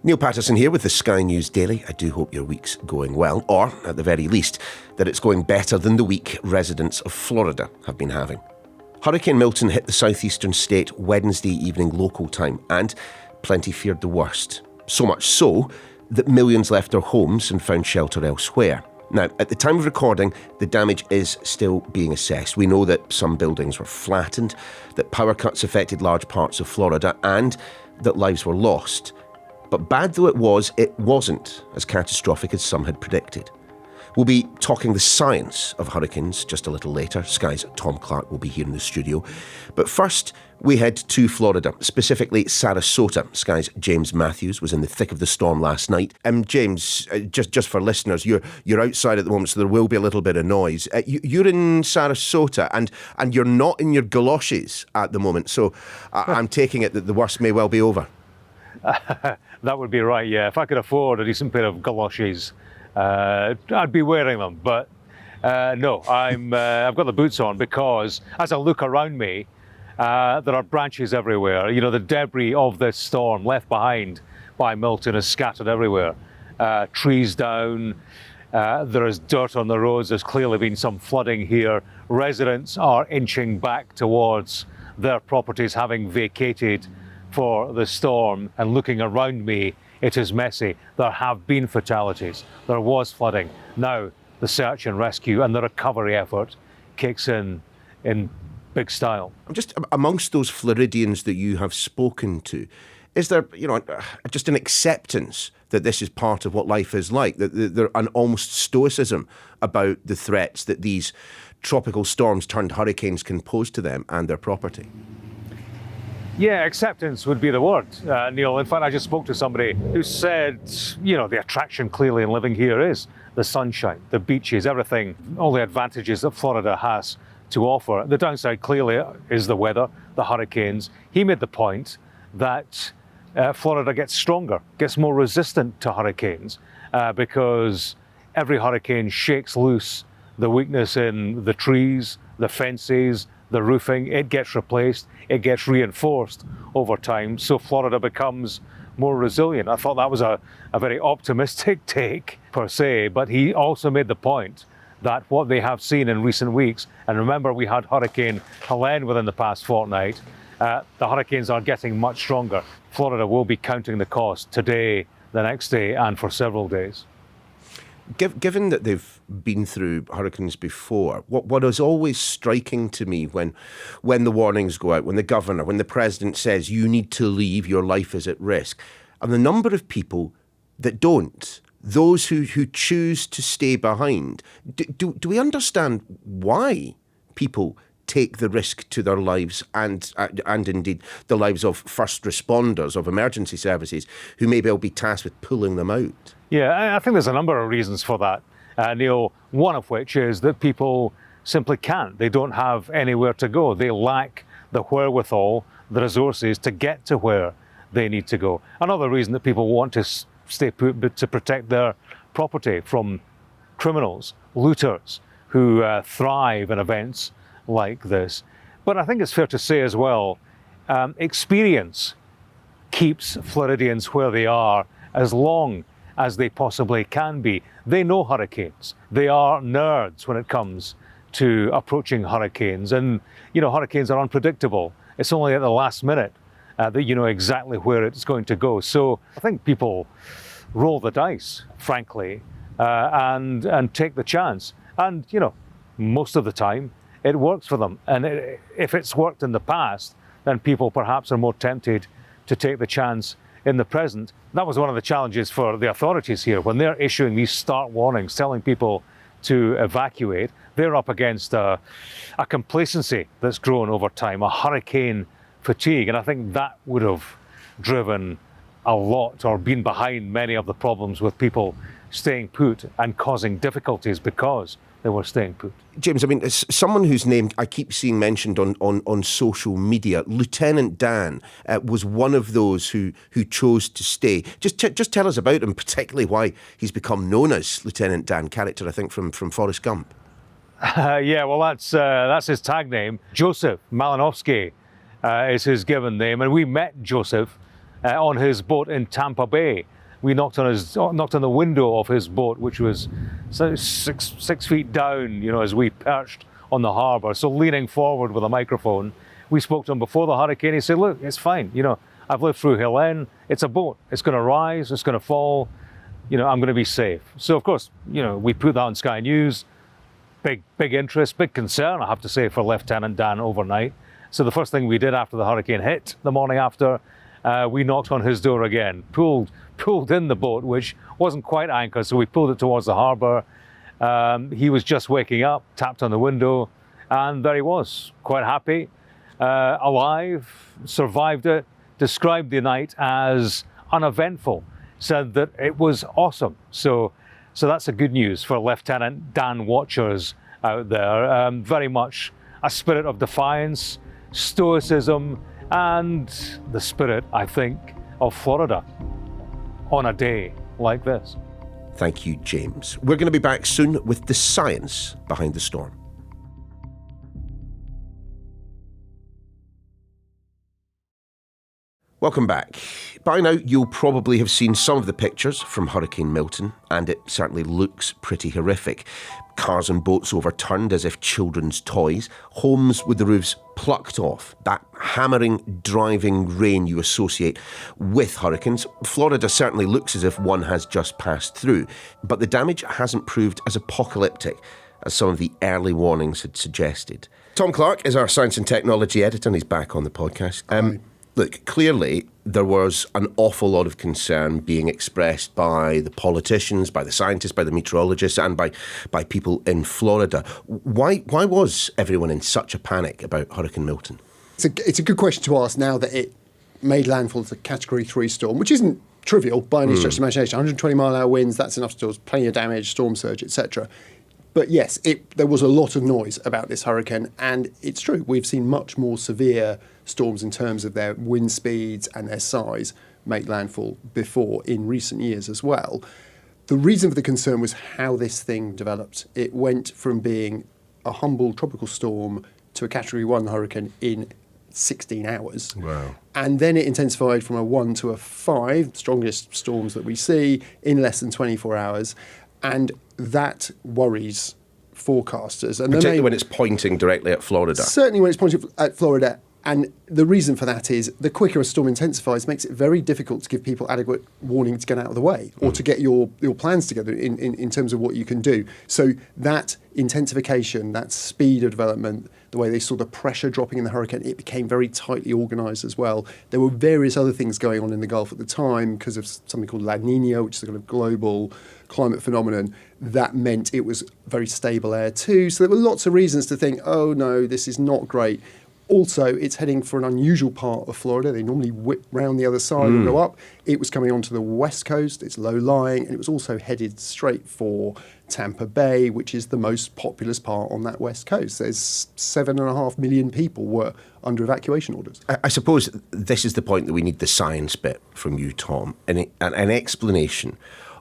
Niall Paterson here with the Sky News Daily. I do hope your week's going well, or at the very least, that it's going better than the week residents of Florida have been having. Hurricane Milton hit the southeastern state Wednesday evening local time, and plenty feared the worst. So much so that millions left their homes and found shelter elsewhere. Now, at the time of recording, the damage is still being assessed. We know that some buildings were flattened, that power cuts affected large parts of Florida, and that lives were lost. But bad though it wasn't as catastrophic as some had predicted. We'll be talking the science of hurricanes just a little later. Sky's Tom Clarke will be here in the studio. But first, we head to Florida, specifically Sarasota. Sky's James Matthews was in the thick of the storm last night. James, just for listeners, you're outside at the moment, so there will be a little bit of noise. You're in Sarasota, and you're not in your galoshes at the moment, so I'm taking it that the worst may well be over. That would be right, yeah. If I could afford a decent pair of galoshes, I'd be wearing them. But no, I've got the boots on because as I look around me, there are branches everywhere. You know, the debris of this storm left behind by Milton is scattered everywhere. Trees down, there is dirt on the roads. There's clearly been some flooding here. Residents are inching back towards their properties, having vacated for the storm, and looking around me, it is messy. There have been fatalities. There was flooding. Now the search and rescue and the recovery effort kicks in big style. Just amongst those Floridians that you have spoken to, is there, just an acceptance that this is part of what life is like, that there an almost stoicism about the threats that these tropical storms turned hurricanes can pose to them and their property? Yeah, acceptance would be the word, Neil. In fact, I just spoke to somebody who said, the attraction clearly in living here is the sunshine, the beaches, everything, all the advantages that Florida has to offer. The downside clearly is the weather, the hurricanes. He made the point that Florida gets stronger, gets more resistant to hurricanes because every hurricane shakes loose the weakness in the trees, the fences, the roofing. It gets replaced, it gets reinforced over time, so Florida becomes more resilient. I thought that was a very optimistic take per se, but he also made the point that what they have seen in recent weeks, and remember we had Hurricane Helene within the past fortnight, the hurricanes are getting much stronger. Florida will be counting the cost today, the next day, and for several days. Given that they've been through hurricanes before, what is always striking to me when the warnings go out, when the president says you need to leave, your life is at risk, and the number of people that don't, those who choose to stay behind, do we understand why people take the risk to their lives and indeed the lives of first responders, of emergency services, who may well be tasked with pulling them out? Yeah, I think there's a number of reasons for that, Neil, one of which is that people simply can't. They don't have anywhere to go. They lack the wherewithal, the resources to get to where they need to go. Another reason that people want to stay put, but to protect their property from criminals, looters, who thrive in events like this. But I think it's fair to say as well, experience keeps Floridians where they are as long as they possibly can be. They know hurricanes. They are nerds when it comes to approaching hurricanes. And, hurricanes are unpredictable. It's only at the last minute that you know exactly where it's going to go. So I think people roll the dice, frankly, and take the chance. And, most of the time, it works for them. And if it's worked in the past, then people perhaps are more tempted to take the chance in the present. That was one of the challenges for the authorities here. When they're issuing these start warnings, telling people to evacuate, they're up against a complacency that's grown over time, a hurricane fatigue. And I think that would have driven a lot, or been behind many of the problems with people staying put and causing difficulties because they were staying put. James, as someone whose name I keep seeing mentioned on social media, Lieutenant Dan was one of those who chose to stay. Just tell us about him, particularly why he's become known as Lieutenant Dan, character I think from Forrest Gump. Yeah, well that's his tag name. Joseph Malinowski is his given name, and we met Joseph on his boat in Tampa Bay. We knocked on the window of his boat, which was six feet down, as we perched on the harbour. So leaning forward with a microphone, we spoke to him before the hurricane. He said, "Look, it's fine. I've lived through Helene. It's a boat. It's going to rise. It's going to fall. I'm going to be safe." So of course, we put that on Sky News. Big interest, big concern, I have to say, for Lieutenant Dan overnight. So the first thing we did after the hurricane hit the morning after, we knocked on his door again, pulled in the boat, which wasn't quite anchored, so we pulled it towards the harbour. He was just waking up, tapped on the window, and there he was, quite happy, alive, survived it, described the night as uneventful, said that it was awesome. So that's a good news for Lieutenant Dan watchers out there. Very much a spirit of defiance, stoicism, and the spirit, I think, of Florida on a day like this. Thank you, James. We're going to be back soon with the science behind the storm. Welcome back. By now, you'll probably have seen some of the pictures from Hurricane Milton, and it certainly looks pretty horrific. Cars and boats overturned as if children's toys, homes with the roofs plucked off, that hammering, driving rain you associate with hurricanes. Florida certainly looks as if one has just passed through, but the damage hasn't proved as apocalyptic as some of the early warnings had suggested. Tom Clarke is our science and technology editor, and he's back on the podcast. Look, clearly there was an awful lot of concern being expressed by the politicians, by the scientists, by the meteorologists, and by people in Florida. Why was everyone in such a panic about Hurricane Milton? It's a good question to ask now that it made landfall as a Category 3 storm, which isn't trivial by any stretch of the imagination. 120-mile-an-hour winds, that's enough to cause plenty of damage, storm surge, etc. But yes, there was a lot of noise about this hurricane, and it's true. We've seen much more severe storms in terms of their wind speeds and their size make landfall before in recent years as well. The reason for the concern was how this thing developed. It went from being a humble tropical storm to a Category 1 hurricane in 16 hours. Wow. And then it intensified from a 1 to a 5, strongest storms that we see, in less than 24 hours. And that worries forecasters. And particularly when it's pointing directly at Florida. Certainly when it's pointing at Florida. And the reason for that is the quicker a storm intensifies makes it very difficult to give people adequate warning to get out of the way or to get your plans together in terms of what you can do. So that intensification, that speed of development, the way they saw the pressure dropping in the hurricane, it became very tightly organised as well. There were various other things going on in the Gulf at the time because of something called La Nina, which is a kind of global climate phenomenon. That meant it was very stable air too. So there were lots of reasons to think, oh no, this is not great. Also, it's heading for an unusual part of Florida. They normally whip round the other side and go up. It was coming onto the west coast. It's low-lying, and it was also headed straight for Tampa Bay, which is the most populous part on that west coast. There's 7.5 million people were under evacuation orders. I suppose this is the point that we need the science bit from you, Tom, an explanation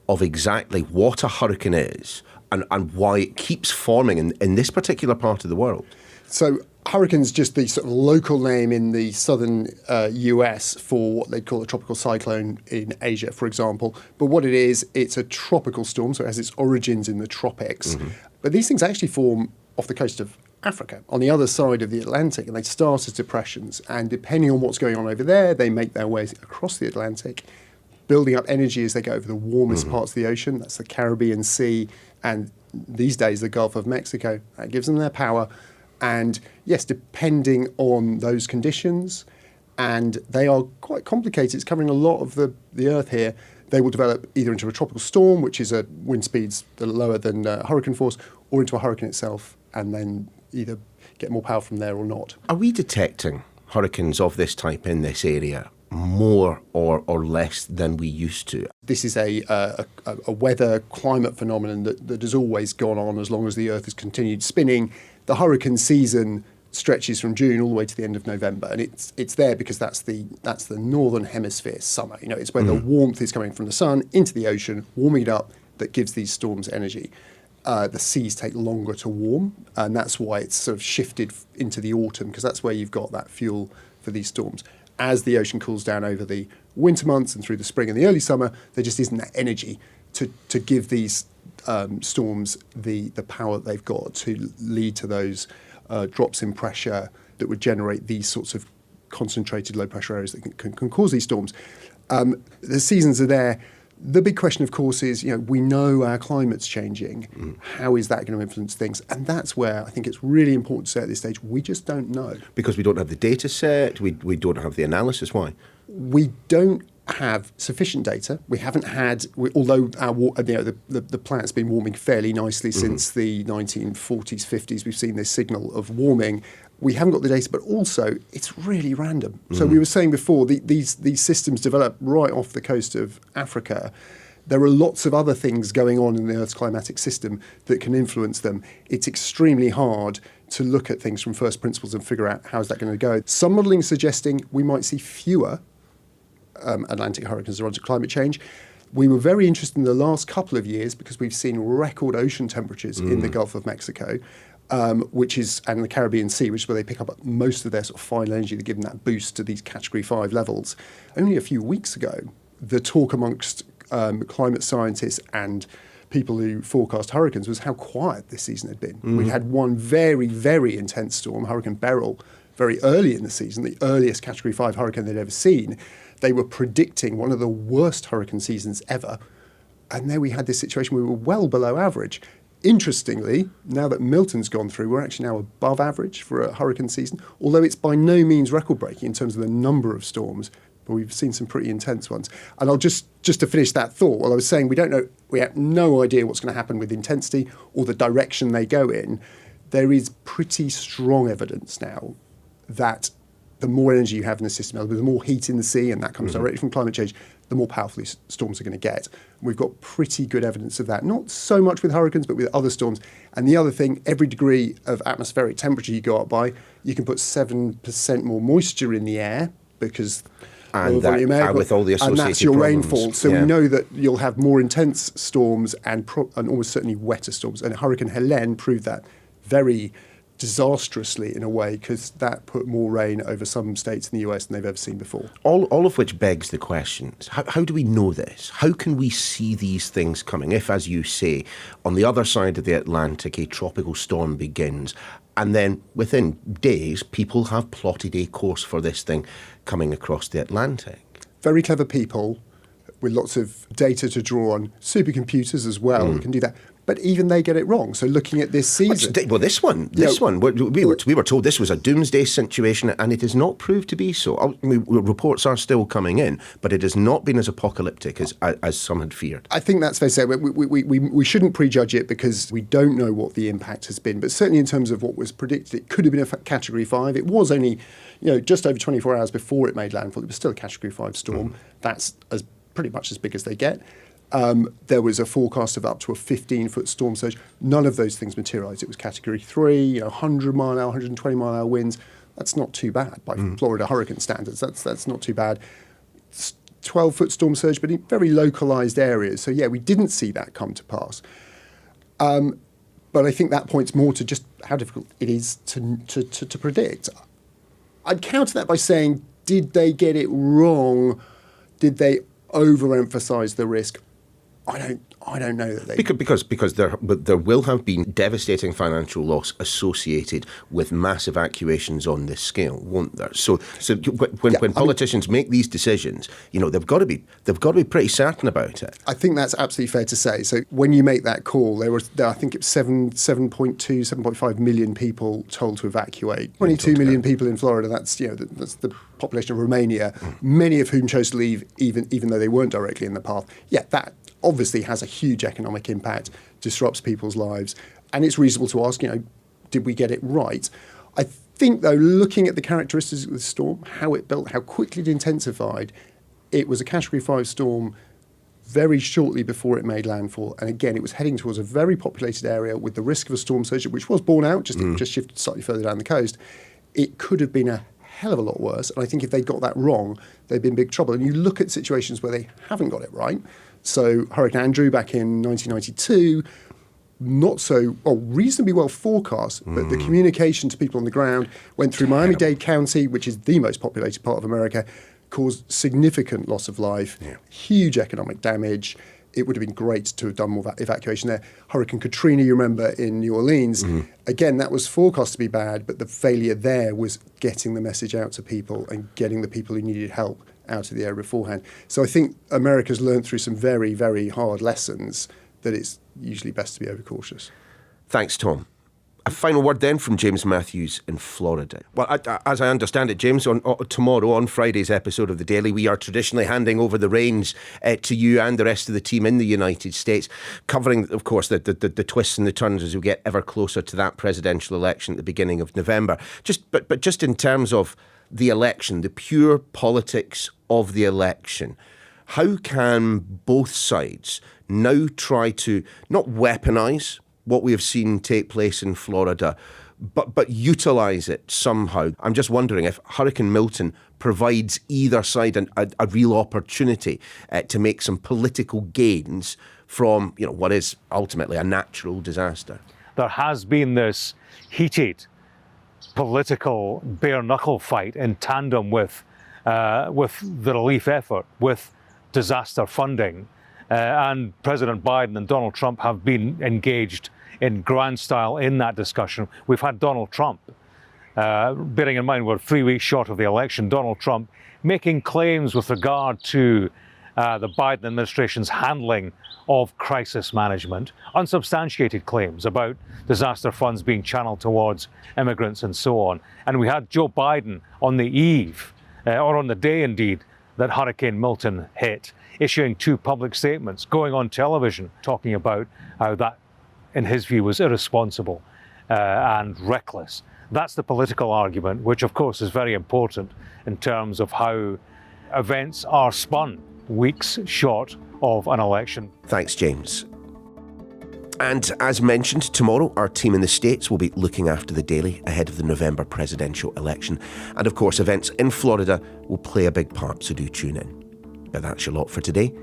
of exactly what a hurricane is and why it keeps forming in this particular part of the world. So hurricane's just the sort of local name in the southern US for what they'd call a tropical cyclone in Asia, for example. But what it is, it's a tropical storm, so it has its origins in the tropics. Mm-hmm. But these things actually form off the coast of Africa, on the other side of the Atlantic, and they start as depressions. And depending on what's going on over there, they make their way across the Atlantic, building up energy as they go over the warmest parts of the ocean. That's the Caribbean Sea, and these days the Gulf of Mexico. That gives them their power. And yes, depending on those conditions, and they are quite complicated, it's covering a lot of the Earth here, they will develop either into a tropical storm, which is at wind speeds that are lower than hurricane force, or into a hurricane itself, and then either get more power from there or not. Are we detecting hurricanes of this type in this area more or less than we used to? This is a weather climate phenomenon that has always gone on as long as the Earth has continued spinning. The hurricane season stretches from June all the way to the end of November, and it's there because that's the northern hemisphere summer. You know, it's where the warmth is coming from the sun into the ocean, warming it up, that gives these storms energy. The seas take longer to warm, and that's why it's sort of shifted into the autumn, because that's where you've got that fuel for these storms. As the ocean cools down over the winter months and through the spring and the early summer, there just isn't that energy to give these storms the power that they've got to lead to those drops in pressure that would generate these sorts of concentrated low pressure areas that can cause these storms. The seasons are there. The big question, of course, is, we know our climate's changing. How is that going to influence things? And that's where I think it's really important to say at this stage, we just don't know. Because we don't have the data set, we don't have the analysis. Why? We don't have sufficient data. We haven't had, although the planet's been warming fairly nicely since the 1940s, 50s, we've seen this signal of warming. We haven't got the data, but also it's really random. So we were saying before, these systems develop right off the coast of Africa. There are lots of other things going on in the Earth's climatic system that can influence them. It's extremely hard to look at things from first principles and figure out how's that going to go. Some modelling is suggesting we might see fewer Atlantic hurricanes as a result of climate change. We were very interested in the last couple of years because we've seen record ocean temperatures in the Gulf of Mexico. And the Caribbean Sea, which is where they pick up most of their sort of final energy to give them that boost to these Category 5 levels. Only a few weeks ago, the talk amongst climate scientists and people who forecast hurricanes was how quiet this season had been. We had one very, very intense storm, Hurricane Beryl, very early in the season, the earliest Category 5 hurricane they'd ever seen. They were predicting one of the worst hurricane seasons ever. And there we had this situation where we were well below average. Interestingly, now that Milton's gone through, we're actually now above average for a hurricane season, although it's by no means record-breaking in terms of the number of storms, but we've seen some pretty intense ones. And I'll just to finish that thought, while I was saying we don't know, we have no idea what's going to happen with intensity or the direction they go in, there is pretty strong evidence now that the more energy you have in the system, the more heat in the sea, and that comes directly from climate change, the more powerful these storms are going to get. We've got pretty good evidence of that, not so much with hurricanes, but with other storms. And the other thing, every degree of atmospheric temperature you go up by, you can put 7% more moisture in the air because with all the associated and that's your problems. rainfall. So we know that you'll have more intense storms and almost certainly wetter storms. And Hurricane Helene proved that very disastrously in a way, because that put more rain over some states in the US than they've ever seen before. All of which begs the questions. How do we know this? How can we see these things coming if, as you say, on the other side of the Atlantic, a tropical storm begins, and then within days, people have plotted a course for this thing coming across the Atlantic? Very clever people with lots of data to draw on, supercomputers as well, can do that. But even they get it wrong. So looking at this season... Well, this one, we were told this was a doomsday situation, and it has not proved to be so. Reports are still coming in, but it has not been as apocalyptic as some had feared. I think that's fair to say. We shouldn't prejudge it because we don't know what the impact has been. But certainly in terms of what was predicted, it could have been a Category 5. It was only just over 24 hours before it made landfall. It was still a Category 5 storm. That's pretty much as big as they get. There was a forecast of up to a 15-foot storm surge. None of those things materialised. It was Category 3, 100-mile-an-hour, 120-mile-an-hour winds. That's not too bad by Florida hurricane standards. That's not too bad. 12-foot storm surge, but in very localised areas. So, we didn't see that come to pass. But I think that points more to just how difficult it is to predict. I'd counter that by saying, did they get it wrong? Did they overemphasise the risk? I don't know that they... Because there will have been devastating financial loss associated with mass evacuations on this scale, won't there? So when politicians make these decisions, they've got to be pretty certain about it. I think that's absolutely fair to say. So when you make that call, I think it's 7.5 million people told to evacuate. 22 million people in Florida. That's that's the population of Romania, many of whom chose to leave even though they weren't directly in the path. That obviously has a huge economic impact, disrupts people's lives, and it's reasonable to ask, did we get it right? I think, though, looking at the characteristics of the storm, how it built, how quickly it intensified, it was a Category 5 storm very shortly before it made landfall, and again, it was heading towards a very populated area with the risk of a storm surge, which was borne out, just shifted slightly further down the coast. It could have been a hell of a lot worse, and I think if they got that wrong, they'd be in big trouble. And you look at situations where they haven't got it right. So Hurricane Andrew back in 1992, reasonably well forecast, but the communication to people on the ground went through Miami-Dade County, which is the most populated part of America, caused significant loss of life, huge economic damage. It would have been great to have done more evacuation there. Hurricane Katrina, you remember, in New Orleans, again, that was forecast to be bad, but the failure there was getting the message out to people and getting the people who needed help out of the area beforehand. So I think America's learned through some very, very hard lessons that it's usually best to be overcautious. Thanks, Tom. A final word then from James Matthews in Florida. Well, as I understand it, James, tomorrow, on Friday's episode of The Daily, we are traditionally handing over the reins to you and the rest of the team in the United States, covering, of course, the twists and the turns as we get ever closer to that presidential election at the beginning of November. But just in terms of the election, the pure politics of the election, how can both sides now try to not weaponise what we have seen take place in Florida, but utilise it somehow? I'm just wondering if Hurricane Milton provides either side a real opportunity to make some political gains from what is ultimately a natural disaster. There has been this heated political bare-knuckle fight in tandem with the relief effort, with disaster funding. And President Biden and Donald Trump have been engaged in grand style in that discussion. We've had Donald Trump, bearing in mind we're 3 weeks short of the election, Donald Trump making claims with regard to the Biden administration's handling of crisis management, unsubstantiated claims about disaster funds being channeled towards immigrants and so on. And we had Joe Biden on the eve, or on the day indeed, that Hurricane Milton hit, issuing 2 public statements, going on television, talking about how that, in his view, was irresponsible and reckless. That's the political argument, which of course is very important in terms of how events are spun weeks short of an election. Thanks, James. And as mentioned, tomorrow our team in the States will be looking after the Daily ahead of the November presidential election. And of course, events in Florida will play a big part, so do tune in. But that's your lot for today.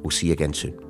We'll see you again soon.